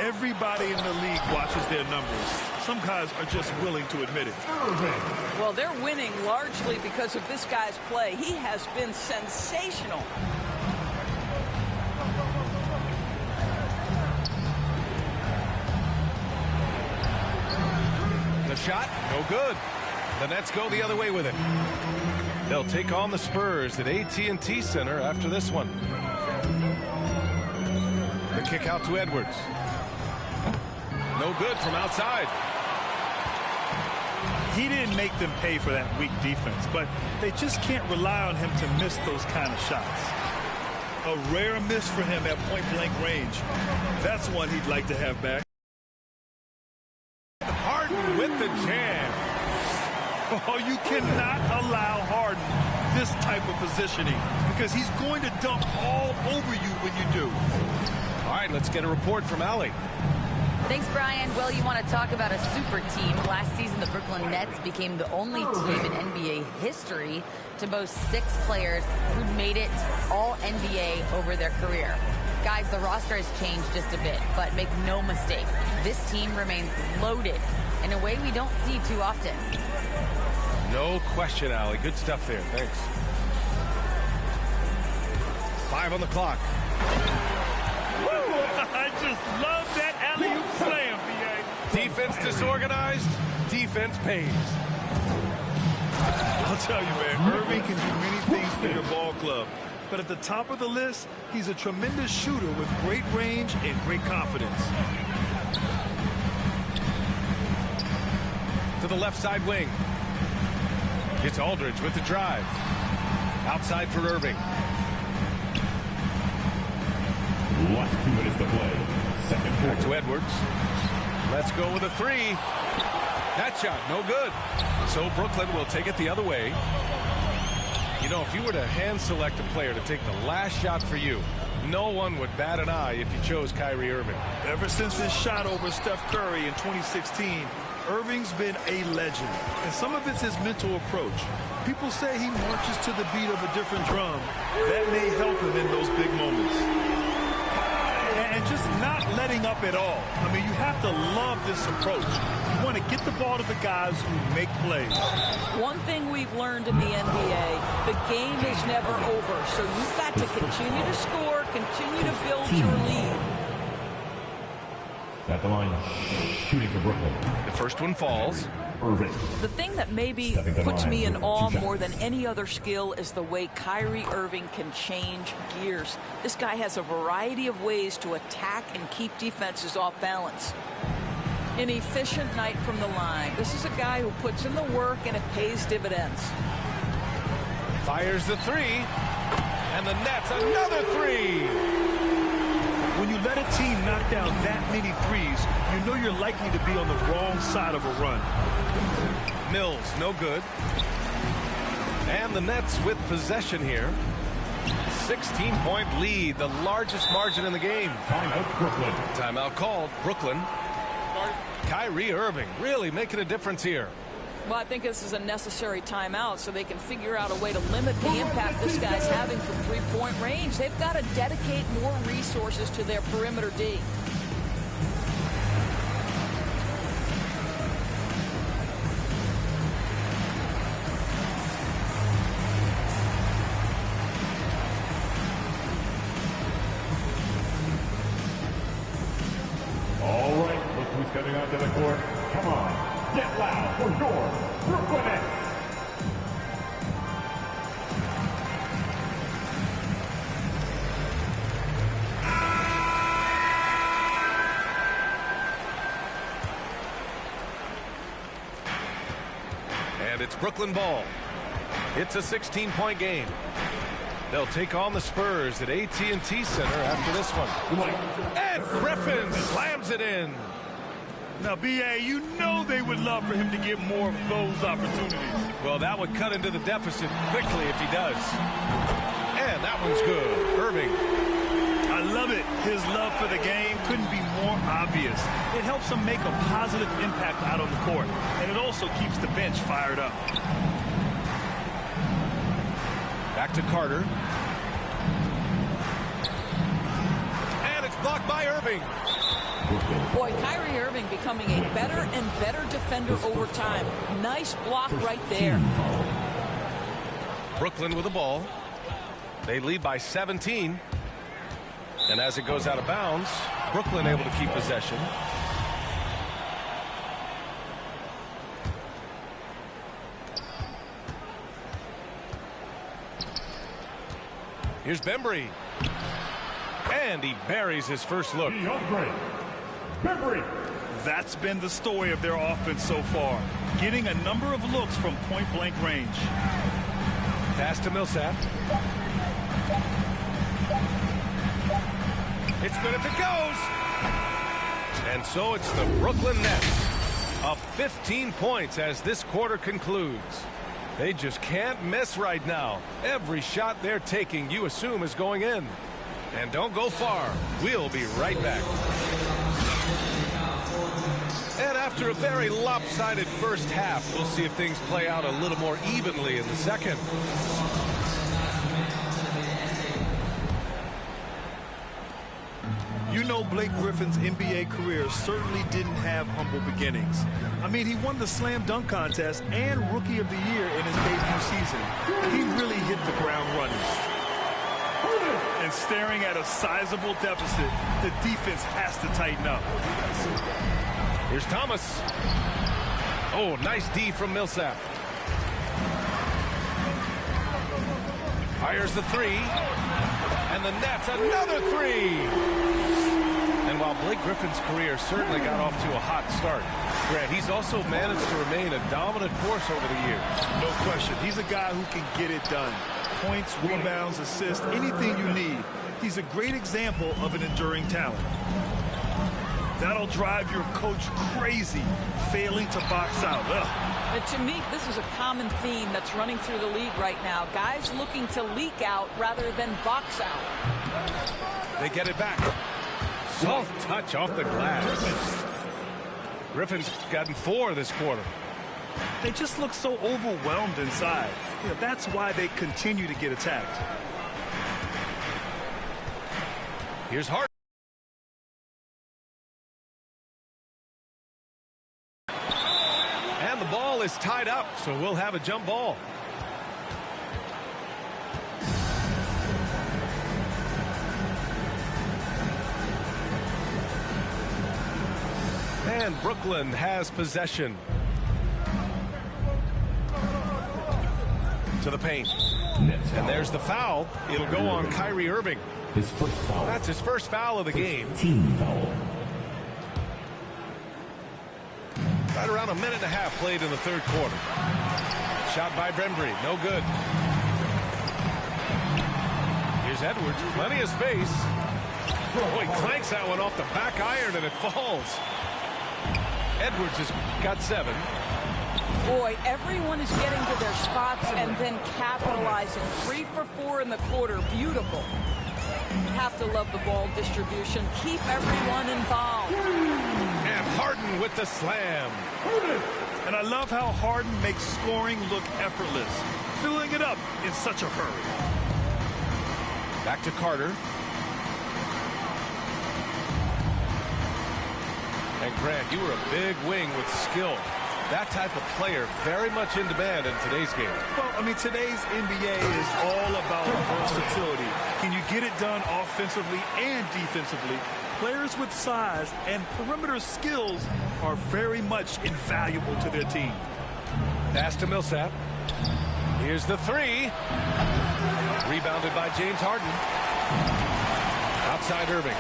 everybody in the league watches their numbers. Some guys are just willing to admit it. Well, they're winning largely because of this guy's play. He has been sensational. The shot, no good. The Nets go the other way with it. They'll take on the Spurs at AT&T Center after this one. The Kick out to Edwards. No good from outside. He didn't make them pay for that weak defense, but they just can't rely on him to miss those kind of shots. A rare miss for him at point-blank range. That's one he'd like to have back. Harden with the jam. Oh, you cannot allow Harden this type of positioning because he's going to dump all over you when you do. All right, let's get a report from Allie. Thanks, Brian. Well, you want to talk about a super team. Last season, the Brooklyn Nets became the only team in NBA history to boast 6 players who made it all NBA over their career. Guys, the roster has changed just a bit, but make no mistake, this team remains loaded in a way we don't see too often. No question, Allie. Good stuff there. Thanks. 5 on the clock. I just love that alley-oop slam, B.A. Defense disorganized, defense pays. I'll tell you, man, Irving can do many things for your ball club. But at the top of the list, he's a tremendous shooter with great range and great confidence. To the left side wing. It's Aldridge with the drive. Outside for Irving. Last 2 minutes to play. Second quarter. Back to Edwards. Let's go with a 3. That shot, no good. So Brooklyn will take it the other way. You know, if you were to hand select a player to take the last shot for you, no one would bat an eye if you chose Kyrie Irving. Ever since his shot over Steph Curry in 2016, Irving's been a legend, and some of it's his mental approach. People say he marches to the beat of a different drum. That may help him in those big moments. And just not letting up at all. I mean, you have to love this approach. You want to get the ball to the guys who make plays. One thing we've learned in the NBA, the game is never over, so you've got to continue to score, continue to build your lead. At the line, shooting for Brooklyn. The first one falls. Irving. The thing that maybe puts me in awe more than any other skill is the way Kyrie Irving can change gears. This guy has a variety of ways to attack and keep defenses off balance. An efficient night from the line. This is a guy who puts in the work and it pays dividends. Fires the 3. And the Nets, another 3. When you let a team knock down that many threes, you know you're likely to be on the wrong side of a run. Mills, no good. And the Nets with possession here. 16-point lead, the largest margin in the game. Timeout, Brooklyn. Timeout called. Brooklyn. Kyrie Irving really making a difference here. Well, I think this is a necessary timeout so they can figure out a way to limit the impact this guy's having from three-point range. They've got to dedicate more resources to their perimeter D. All right, look who's coming onto the court. Come on. Get loud for your Brooklyn Nets. And it's Brooklyn ball. It's a 16-point game. They'll take on the Spurs at AT&T Center after this one. And Griffin slams it in. Now, B.A., you know they would love for him to get more of those opportunities. Well, that would cut into the deficit quickly if he does. And that one's good. Irving. I love it. His love for the game couldn't be more obvious. It helps him make a positive impact out on the court, and it also keeps the bench fired up. Back to Carter. And it's blocked by Irving. Boy, Kyrie Irving becoming a better and better defender over time. Nice block right there. Brooklyn with the ball. They lead by 17. And as it goes out of bounds, Brooklyn able to keep possession. Here's Bembry. And he buries his first look. That's been the story of their offense so far, getting a number of looks from point-blank range. Pass to Millsap. It's good if it goes. And so it's the Brooklyn Nets up 15 points as this quarter concludes. They just can't miss right now. Every shot they're taking, you assume, is going in. And don't go far. We'll be right back. And after a very lopsided first half, we'll see if things play out a little more evenly in the second. You know, Blake Griffin's NBA career certainly didn't have humble beginnings. I mean, he won the slam dunk contest and Rookie of the Year in his debut season. He really hit the ground running. And staring at a sizable deficit, the defense has to tighten up. Here's Thomas. Oh, nice D from Millsap. Fires the three. And the Nets, another three. And while Blake Griffin's career certainly got off to a hot start, Grant, he's also managed to remain a dominant force over the years. No question. He's a guy who can get it done. Points, rebounds, assists, anything you need. He's a great example of an enduring talent. That'll drive your coach crazy, failing to box out. But to me, this is a common theme that's running through the league right now. Guys looking to leak out rather than box out. They get it back. Soft touch off the glass. Griffin's gotten 4 this quarter. They just look so overwhelmed inside. You know, that's why they continue to get attacked. Here's Hart. And the ball is tied up, so we'll have a jump ball. And Brooklyn has possession. To the paint. And there's the foul. It'll go on Kyrie Irving. His first foul. That's his first foul of the game. Team foul. Right around a minute and a half played in the third quarter. Shot by Bembry. No good. Here's Edwards. Plenty of space. Oh, he clanks that one off the back iron and it falls. Edwards has got 7. Boy, everyone is getting to their spots and then capitalizing. 3 for 4 in the quarter. Beautiful. Have to love the ball distribution. Keep everyone involved. And Harden with the slam. And I love how Harden makes scoring look effortless, filling it up in such a hurry. Back to Carter. And Grant, you were a big wing with skill. That type of player very much in demand in today's game. Well, I mean, today's NBA is all about versatility. Can you get it done offensively and defensively? Players with size and perimeter skills are very much invaluable to their team. Pass to Millsap. Here's the 3. Rebounded by James Harden. Outside Irving.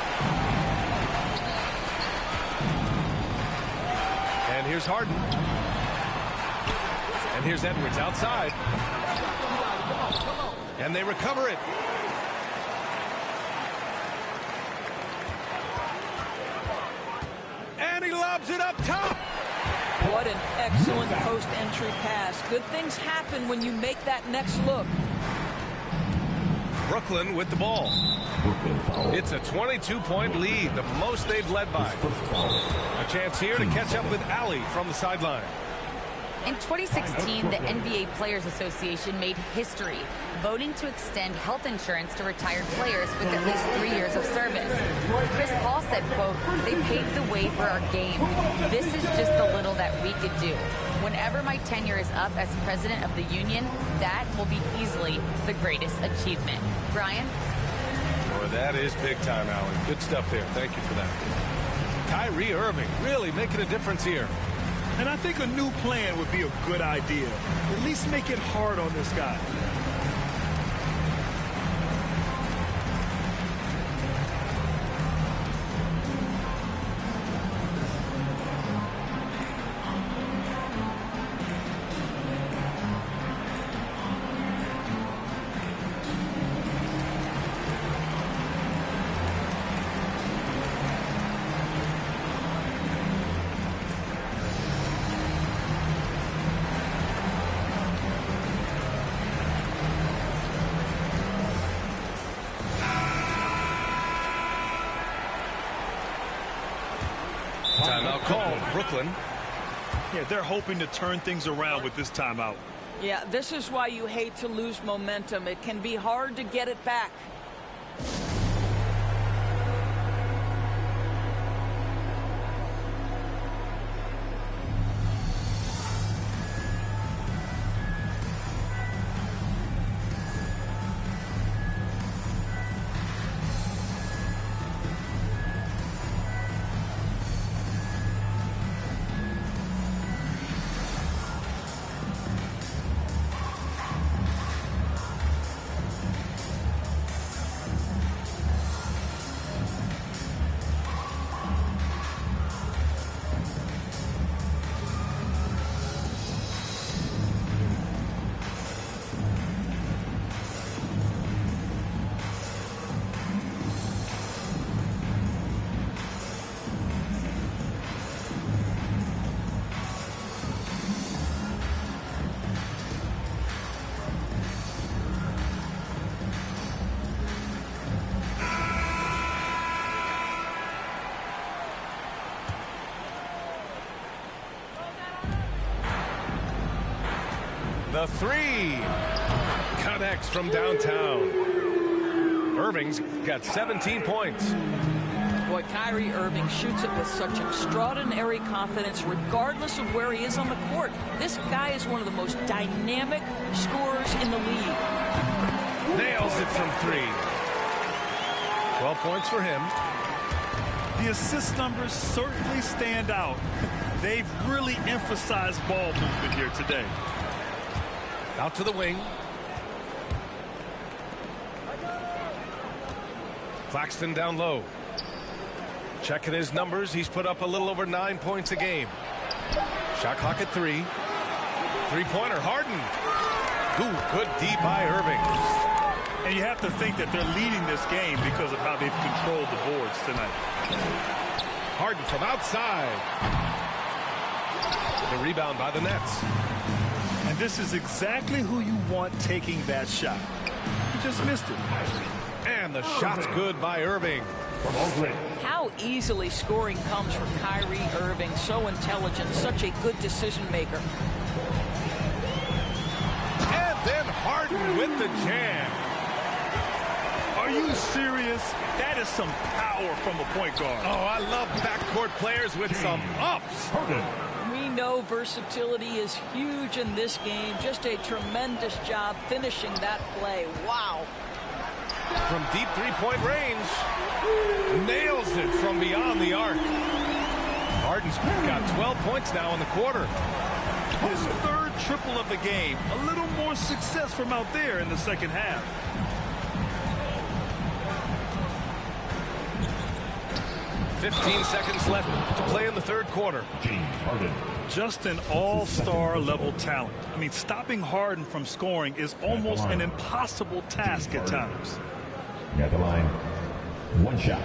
And here's Harden. And here's Edwards outside. And they recover it. And he lobs it up top. What an excellent post-entry pass. Good things happen when you make that next look. Brooklyn with the ball. It's a 22-point lead, the most they've led by. A chance here to catch up with Allie from the sideline. In 2016, the NBA Players Association made history, voting to extend health insurance to retired players with at least 3 years of service. Chris Paul said, quote, "They paved the way for our game. This is just the little that we could do. Whenever my tenure is up as president of the union, that will be easily the greatest achievement." Brian? Boy, that is big time, Allie. Good stuff there. Thank you for that. Kyrie Irving really making a difference here. And I think a new plan would be a good idea. At least make it hard on this guy. Brooklyn. Yeah, they're hoping to turn things around with this timeout. Yeah, this is why you hate to lose momentum. It can be hard to get it back. The three connects from downtown. Irving's got 17 points. Boy, Kyrie Irving shoots it with such extraordinary confidence regardless of where he is on the court. This guy is one of the most dynamic scorers in the league. Nails it from three. 12 points for him. The assist numbers certainly stand out. They've really emphasized ball movement here today. Out to the wing. Claxton down low. Checking his numbers. He's put up a little over 9 points a game. Shot clock at 3. Three-pointer, Harden. Ooh, good D by Irving. And you have to think that they're leading this game because of how they've controlled the boards tonight. Harden from outside. The rebound by the Nets. And this is exactly who you want taking that shot. He just missed it. And the shot's good by Irving. How easily scoring comes from Kyrie Irving. So intelligent, such a good decision maker. And then Harden with the jam. Are you serious? That is some power from a point guard. Oh, I love backcourt players with some ups. We know versatility is huge in this game. Just a tremendous job finishing that play. Wow. From deep three-point range. Nails it from beyond the arc. Harden's got 12 points now in the quarter. His third triple of the game. A little more success from out there in the second half. $15 seconds left to play in the third quarter. Just an all-star level talent. I mean, stopping Harden from scoring is almost an impossible task at times. At the line, one shot.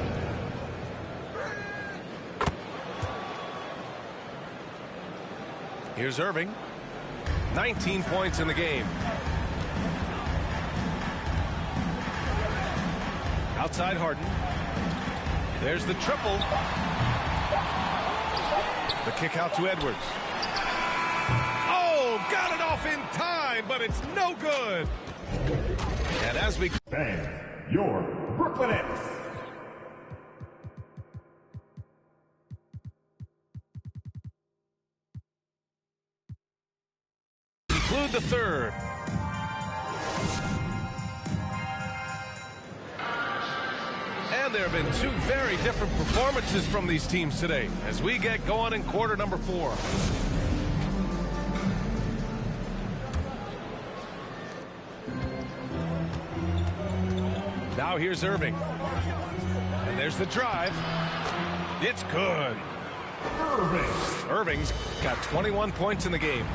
Here's Irving. 19 points in the game. Outside Harden. There's the triple. The kick out to Edwards. Oh, got it off in time, but it's no good. And as we... Fans, your Brooklyn Nets. Conclude the third. And there have been two very different performances from these teams today as we get going in quarter number 4. Now here's Irving. And there's the drive. It's good. Irving's got 21 points in the game.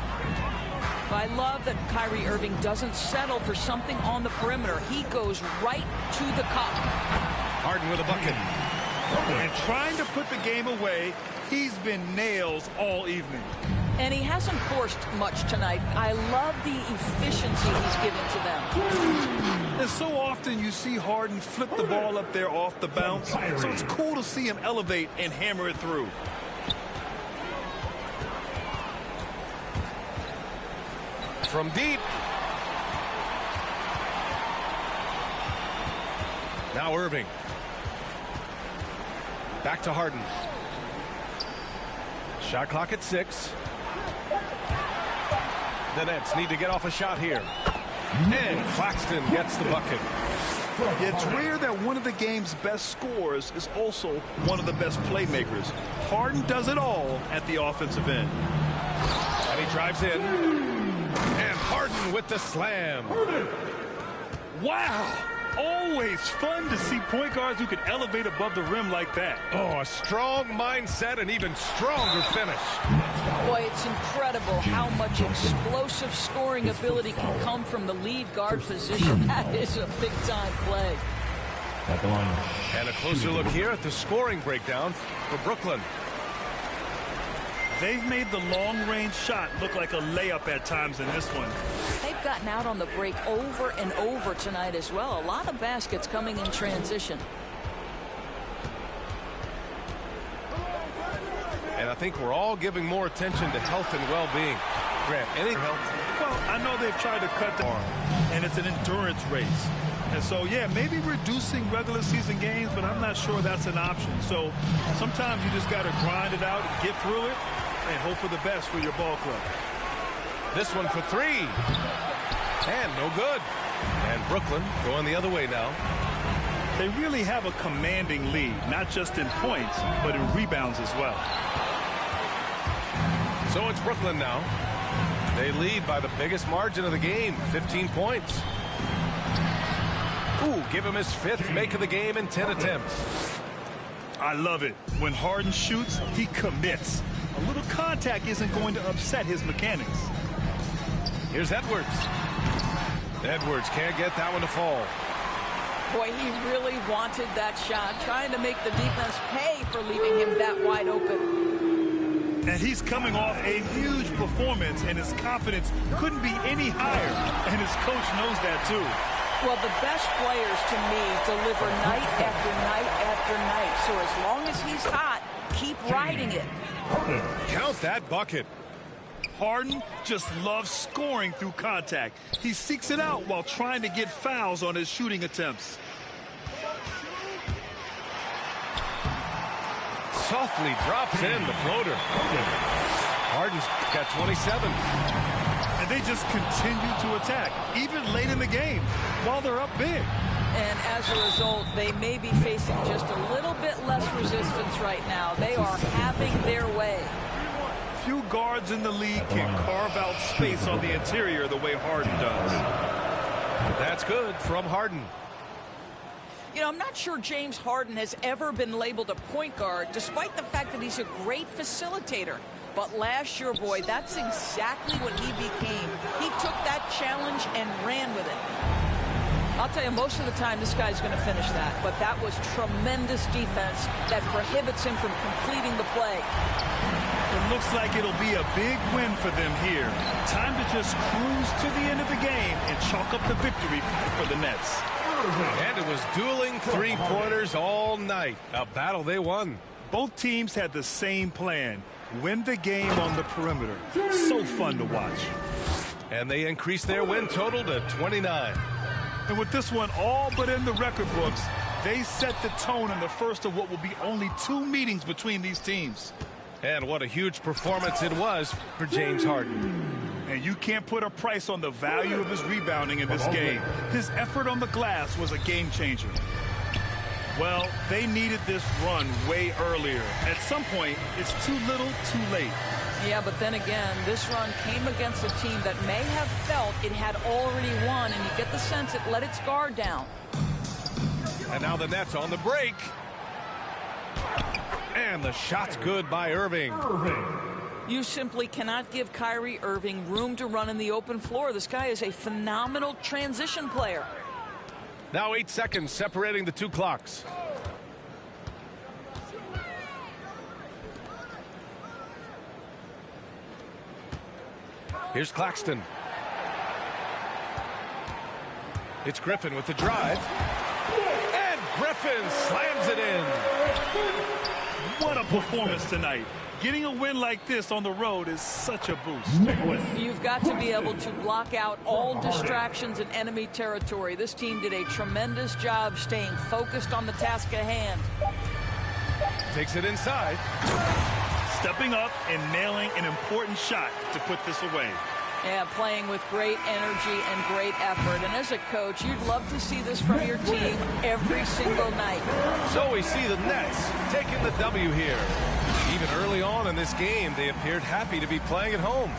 I love that Kyrie Irving doesn't settle for something on the perimeter. He goes right to the cup. Harden with a bucket. And trying to put the game away, he's been nails all evening. And he hasn't forced much tonight. I love the efficiency he's given to them. And so often you see Harden flip the ball up there off the bounce. So it's cool to see him elevate and hammer it through. from deep. Now Irving. Back to Harden. Shot clock at 6. The Nets need to get off a shot here. And Claxton gets the bucket. It's rare that one of the game's best scorers is also one of the best playmakers. Harden does it all at the offensive end. And he drives in. And Harden with the slam. Wow! Always fun to see point guards who can elevate above the rim like that. Oh, a strong mindset and even stronger finish. Boy, it's incredible how much explosive scoring ability can come from the lead guard position. That is a big-time play. And a closer look here at the scoring breakdown for Brooklyn. They've made the long-range shot look like a layup at times in this one. They've gotten out on the break over and over tonight as well. A lot of baskets coming in transition. And I think we're all giving more attention to health and well-being. Grant, any help? Well, I know they've tried to cut the arm, and it's an endurance race. And so, yeah, maybe reducing regular season games, but I'm not sure that's an option. So sometimes you just got to grind it out and get through it and hope for the best for your ball club. This one for 3. And no good. And Brooklyn going the other way now. They really have a commanding lead, not just in points, but in rebounds as well. So it's Brooklyn now. They lead by the biggest margin of the game, 15 points. Ooh, give him his 5th make of the game in 10 attempts. I love it. When Harden shoots, he commits. A little contact isn't going to upset his mechanics. Here's Edwards. Edwards can't get that one to fall. Boy, he really wanted that shot, trying to make the defense pay for leaving him that wide open. And he's coming off a huge performance, and his confidence couldn't be any higher. And his coach knows that, too. Well, the best players, to me, deliver night after night after night. So as long as he's hot, keep riding it. Count that bucket. Harden just loves scoring through contact. He seeks it out while trying to get fouls on his shooting attempts. Softly drops in the floater. Harden's got 27. And they just continue to attack, even late in the game, while they're up big. And as a result, they may be facing just a little bit less resistance right now. They are having their way. Few guards in the league can carve out space on the interior the way Harden does. That's good from Harden. You know, I'm not sure James Harden has ever been labeled a point guard, despite the fact that he's a great facilitator. But last year, boy, that's exactly what he became. He took that challenge and ran with it. I'll tell you, most of the time, this guy's going to finish that. But that was tremendous defense that prohibits him from completing the play. It looks like it'll be a big win for them here. Time to just cruise to the end of the game and chalk up the victory for the Nets. And it was dueling three-pointers all night. A battle they won. Both teams had the same plan. Win the game on the perimeter. So fun to watch. And they increased their win total to 29. And with this one all but in the record books, they set the tone in the first of what will be only 2 meetings between these teams. And what a huge performance it was for James Harden. And you can't put a price on the value of his rebounding in this game. His effort on the glass was a game changer. Well, they needed this run way earlier. At some point, it's too little, too late. Yeah, but then again, this run came against a team that may have felt it had already won, and you get the sense it let its guard down. And now the Nets on the break. And the shot's good by Irving. You simply cannot give Kyrie Irving room to run in the open floor. This guy is a phenomenal transition player. Now 8 seconds separating the 2 clocks. Here's Claxton. It's Griffin with the drive. And Griffin slams it in. What a performance tonight. Getting a win like this on the road is such a boost. You've got to be able to block out all distractions in enemy territory. This team did a tremendous job staying focused on the task at hand. Takes it inside. Stepping up and nailing an important shot to put this away. Yeah, playing with great energy and great effort. And as a coach, you'd love to see this from your team every single night. So we see the Nets taking the W here. Even early on in this game, they appeared happy to be playing at home.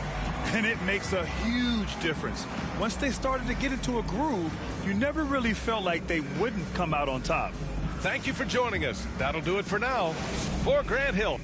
And it makes a huge difference. Once they started to get into a groove, you never really felt like they wouldn't come out on top. Thank you for joining us. That'll do it for now. For Grant Hill.